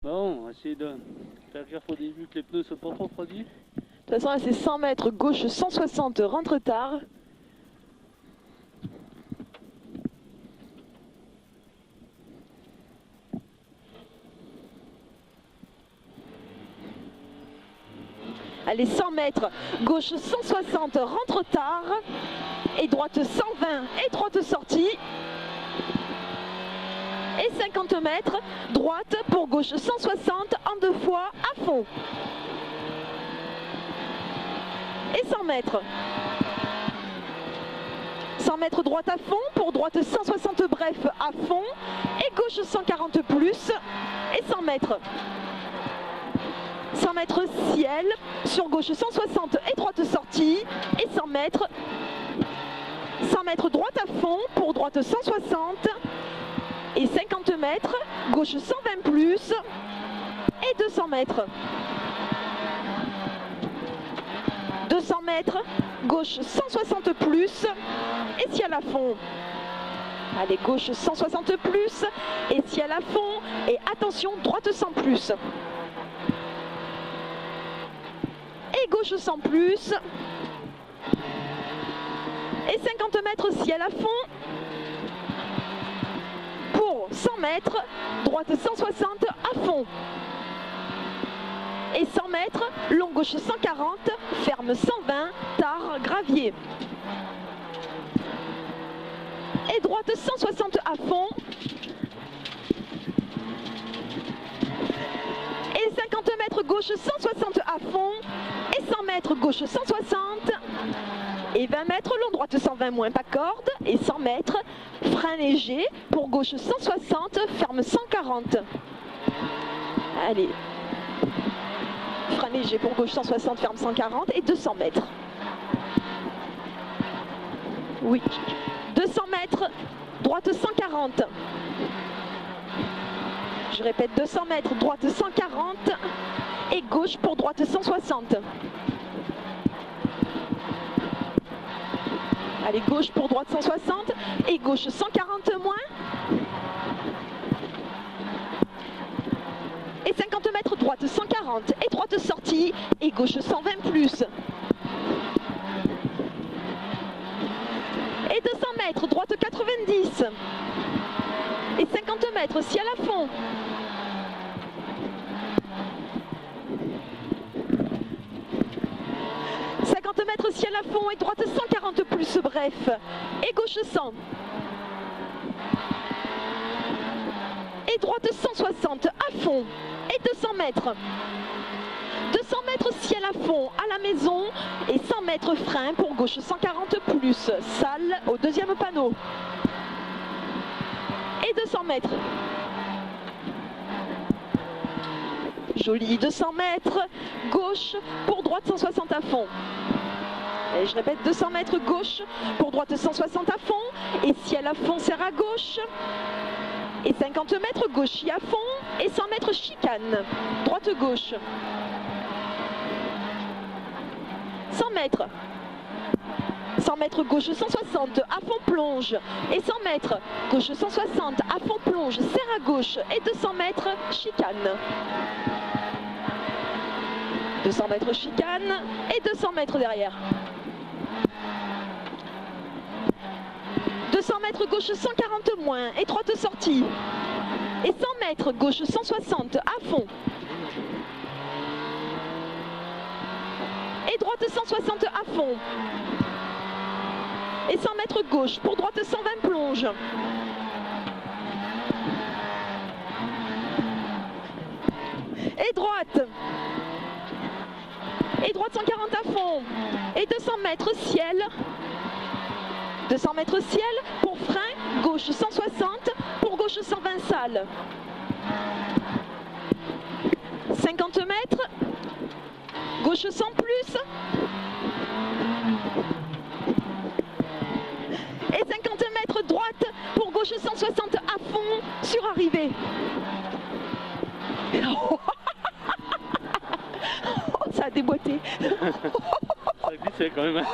Bon, on va essayer de faire gaffe au début que les pneus soient pas trop refroidis. De toute façon, là, c'est 100 mètres, gauche 160, rentre tard. Allez, 100 mètres, gauche 160, rentre tard. Et droite 120, étroite sortie. Et 50 mètres, droite pour gauche 160, en deux fois, à fond. Et 100 mètres. 100 mètres droite à fond, pour droite 160 bref à fond. Et gauche 140 plus. Et 100 mètres. 100 mètres ciel, sur gauche 160, étroite sortie. Et 100 mètres. 100 mètres droite à fond, pour droite 160. Et 50 mètres, gauche 120 plus. Et 200 mètres. 200 mètres, gauche 160 plus. Et ciel à fond. Allez, gauche 160 plus. Et ciel à fond. Et attention, droite 100 plus. Et gauche 100 plus. Et 50 mètres, ciel à fond. Pour 100 mètres, droite 160 à fond. Et 100 mètres, long gauche 140, ferme 120, tard, gravier. Et droite 160 à fond. Et 50 mètres, gauche 160 à fond. Et 100 mètres, gauche 160. Et 20 mètres, long droite 120 moins pas corde. Et 100 mètres, frein léger pour gauche 160, ferme 140. Allez. Frein léger pour gauche 160, ferme 140 et 200 mètres. Oui. 200 mètres, droite 140. Je répète, 200 mètres, droite 140 et gauche pour droite 160. Allez, gauche pour droite 160 et gauche 140 moins. Et 50 mètres, droite 140, étroite sortie et gauche 120 plus. Et 200 mètres, droite 90. Et 50 mètres, ciel à fond. Mètres, ciel à fond et droite 140 plus bref. Et gauche 100. Et droite 160 à fond. Et 200 mètres. 200 mètres ciel à fond à la maison. Et 100 mètres frein pour gauche 140 plus. Salle au deuxième panneau. Et 200 mètres. Joli, 200 mètres. Gauche pour droite 160 à fond. Et je répète, 200 mètres gauche pour droite 160 à fond. Et ciel à fond, serre à gauche. Et 50 mètres gauche à fond. Et 100 mètres chicane. Droite gauche. 100 mètres. 100 mètres gauche 160 à fond plonge. Et 100 mètres gauche 160 à fond plonge. Serre à gauche. Et 200 mètres chicane. 200 mètres chicane. Et 200 mètres derrière. 200 mètres gauche 140 moins, étroite sortie. Et 100 mètres gauche 160 à fond. Et droite 160 à fond. Et 100 mètres gauche pour droite 120 plonge. Et droite. Et droite 140 à fond. Et 200 mètres ciel. 200 mètres ciel pour frein, gauche 160, pour gauche 120 salle. 50 mètres, gauche 100 plus. Et 50 mètres droite pour gauche 160 à fond sur arrivée. Oh, ça a déboîté. Ça glissait quand même.